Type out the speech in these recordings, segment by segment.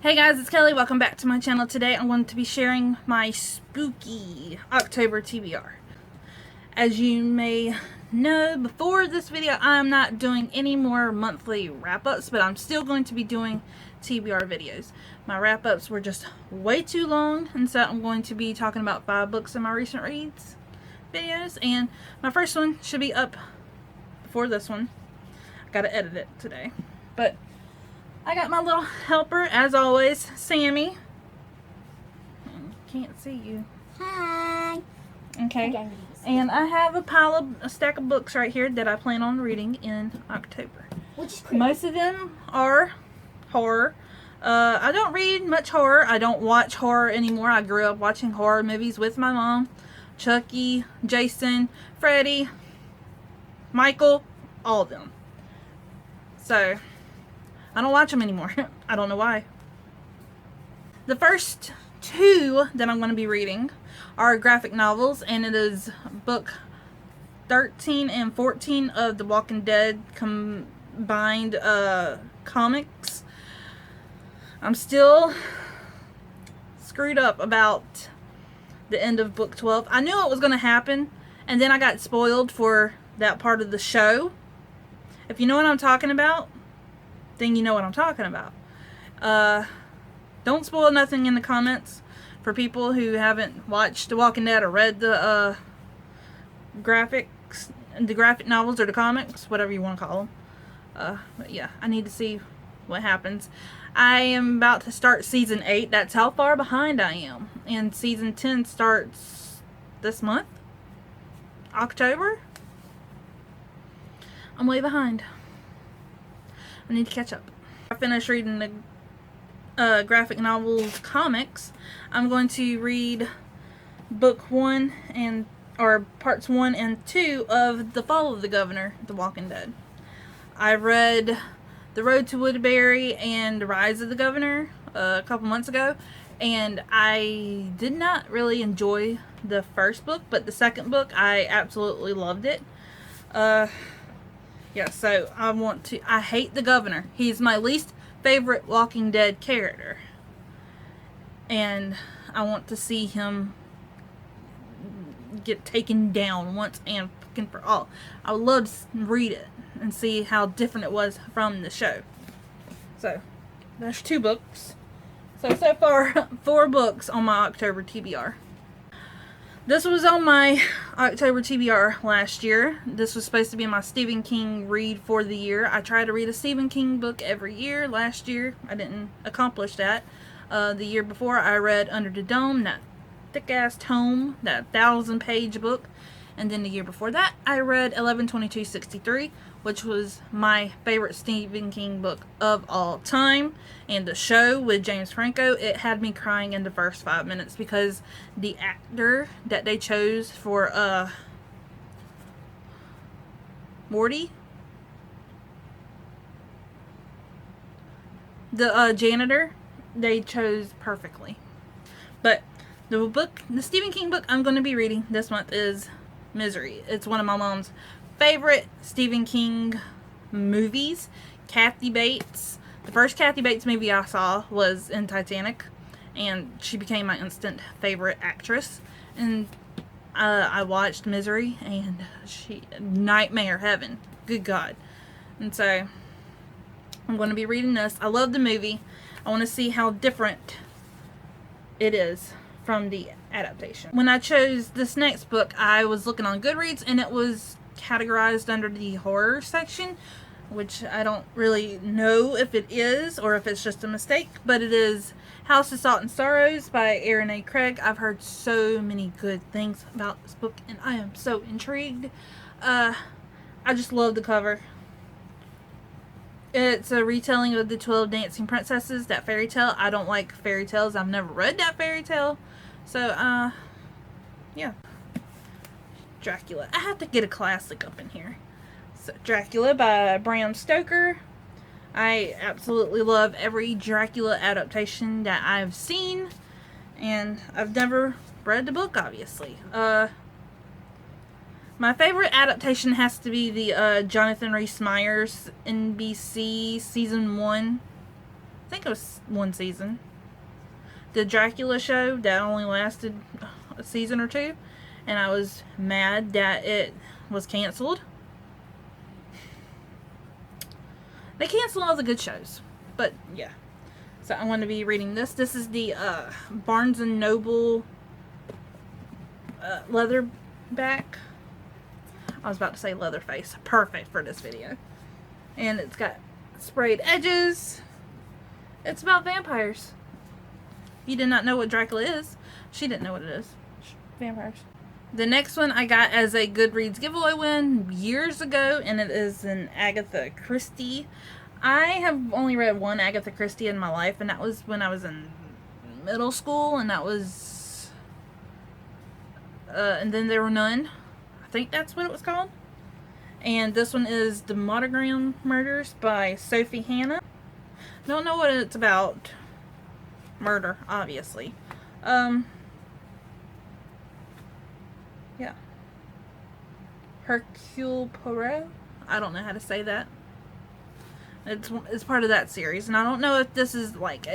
Hey guys, it's Kelly. Welcome back to my channel. Today I'm going to be sharing my spooky October TBR. As you may know, before this video I'm not doing any more monthly wrap-ups, but I'm still going to be doing TBR videos. My wrap-ups were just way too long, and so I'm going to be talking about 5 books in my recent reads videos, and my first one should be up before this one. I gotta edit it today, but I got my little helper, as always, Sammy. Can't see you. Hi. Okay. And I have a stack of books right here that I plan on reading in October. Which is pretty. Most of them are horror. I don't read much horror. I don't watch horror anymore. I grew up watching horror movies with my mom. Chucky, Jason, Freddy, Michael, all of them. So I don't watch them anymore. I don't know why. The first 2 that I'm going to be reading are graphic novels, and it is book 13 and 14 of the Walking Dead combined comics. I'm still screwed up about the end of book 12. I knew it was going to happen, and then I got spoiled for that part of the show. If you know what I'm talking about, then you know what I'm talking about. Don't spoil nothing in the comments for people who haven't watched The Walking Dead or read the graphic novels or the comics, whatever you want to call them. But yeah, I need to see what happens. I am about to start season 8. That's how far behind I am. And season 10 starts this month, October. I'm way behind. I need to catch up. I finished reading the graphic novels comics. I'm going to read book 1 or parts 1 and 2 of The Fall of the Governor, The Walking Dead. I read The Road to Woodbury and The Rise of the Governor a couple months ago, and I did not really enjoy the first book, but the second book I absolutely loved it. Yeah, so I hate the governor. He's my least favorite Walking Dead character. And I want to see him get taken down once and fucking for all. I would love to read it and see how different it was from the show. So, there's 2 books. So far, 4 books on my October TBR. This was on my October TBR last year. This was supposed to be my Stephen King read for the year. I try to read a Stephen King book every year. Last year, I didn't accomplish that. The year before, I read Under the Dome, that thick-ass tome, that 1,000-page book. And then the year before that, I read 11/22/63, which was my favorite Stephen King book of all time. And the show with James Franco, it had me crying in the first 5 minutes because the actor that they chose for Morty, the janitor, they chose perfectly. But the Stephen King book I'm going to be reading this month is Misery. It's one of my mom's favorite Stephen King movies. Kathy Bates. The first Kathy Bates movie I saw was in Titanic, and she became my instant favorite actress. And I watched Misery, and nightmare heaven. Good God. And so I'm going to be reading this. I love the movie. I want to see how different it is from the adaptation. When I chose this next book, I was looking on Goodreads, and it was categorized under the horror section, which I don't really know if it is or if it's just a mistake, but it is House of Salt and Sorrows by Erin A. Craig. I've heard so many good things about this book, and I am so intrigued. I just love the cover. It's a retelling of the 12 Dancing Princesses, that fairy tale. I don't like fairy tales. I've never read that fairy tale. So, yeah. Dracula. I have to get a classic up in here. So, Dracula by Bram Stoker. I absolutely love every Dracula adaptation that I've seen. And I've never read the book, obviously. My favorite adaptation has to be the Jonathan Rhys Meyers NBC Season 1 I think it was one season. The Dracula show that only lasted a season or two, and I was mad that it was canceled. They cancel all the good shows, but yeah. So I'm going to be reading this. This is the Barnes & Noble leatherback. I was about to say Leatherface. Perfect for this video. And it's got sprayed edges. It's about vampires. You did not know what Dracula is. She didn't know what it is. Vampires. The next one I got as a Goodreads giveaway win years ago, and it is an Agatha Christie. I have only read one Agatha Christie in my life, and that was when I was in middle school, and that was and then there were none. I think that's what it was called. And this one is The Monogram Murders by Sophie Hannah. Don't know what it's about. Murder, obviously. Yeah. Hercule Poirot? I don't know how to say that. It's part of that series, and I don't know if this is like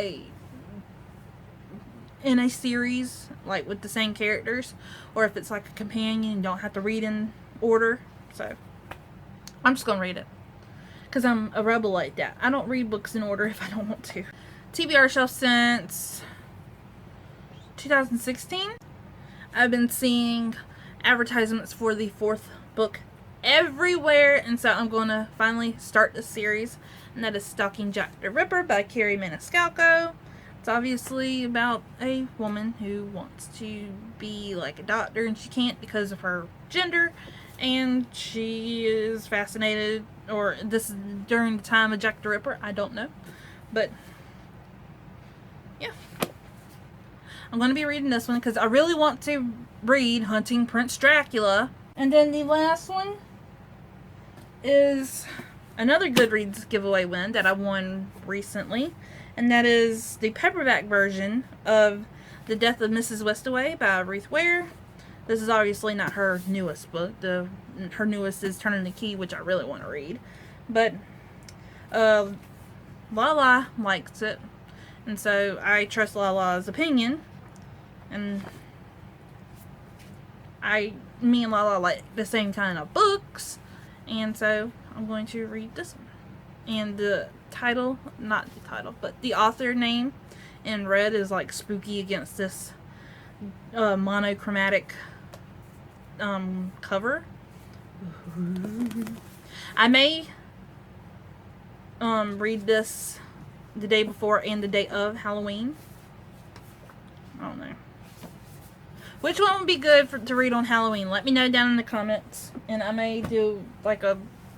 in a series, like with the same characters, or if it's like a companion, you don't have to read in order. So I'm just gonna read it because I'm a rebel like that. I don't read books in order if I don't want to. TBR shelf since 2016. I've been seeing advertisements for the 4th book everywhere, and so I'm going to finally start this series, and that is Stalking Jack the Ripper by Carrie Maniscalco. It's obviously about a woman who wants to be like a doctor, and she can't because of her gender, and she is fascinated, or this is during the time of Jack the Ripper, I don't know, but yeah. I'm going to be reading this one because I really want to read Hunting Prince Dracula. And then the last one is another Goodreads giveaway win that I won recently. And that is the paperback version of The Death of Mrs. Westaway by Ruth Ware. This is obviously not her newest book. Her newest is Turning the Key, which I really want to read. But Lala likes it. And so I trust Lala's opinion. And me and Lala like the same kind of books. And so I'm going to read this one. And the title, not the title, but the author name in red is like spooky against this monochromatic cover. I may read this the day before and the day of Halloween. I don't know. Which one would be good to read on Halloween? Let me know down in the comments. And I may do like a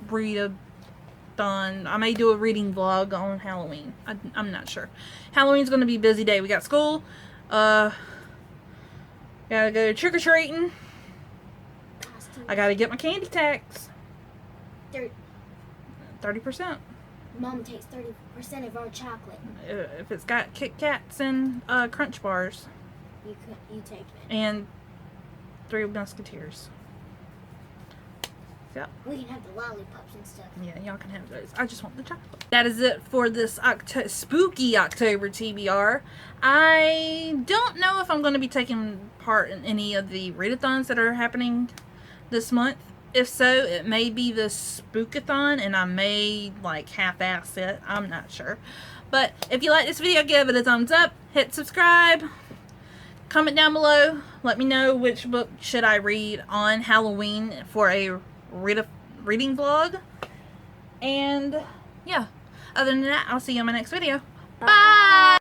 read-a-thon. I may do a reading vlog on Halloween. I'm not sure. Halloween's going to be a busy day. We got school. Gotta go trick-or-treating. I gotta get my candy tax. 30%. Mom takes 30% of our chocolate. If it's got Kit Kats and Crunch Bars. You take it. And 3 Musketeers. Yeah. We can have the lollipops and stuff. Yeah, y'all can have those. I just want the chocolate. That is it for this spooky October TBR. I don't know if I'm going to be taking part in any of the readathons that are happening this month. If so, it may be the Spookathon, and I may like half-ass it. I'm not sure. But if you like this video, give it a thumbs up. Hit subscribe. Comment down below. Let me know which book should I read on Halloween for a reading vlog. And yeah, other than that, I'll see you in my next video. Bye!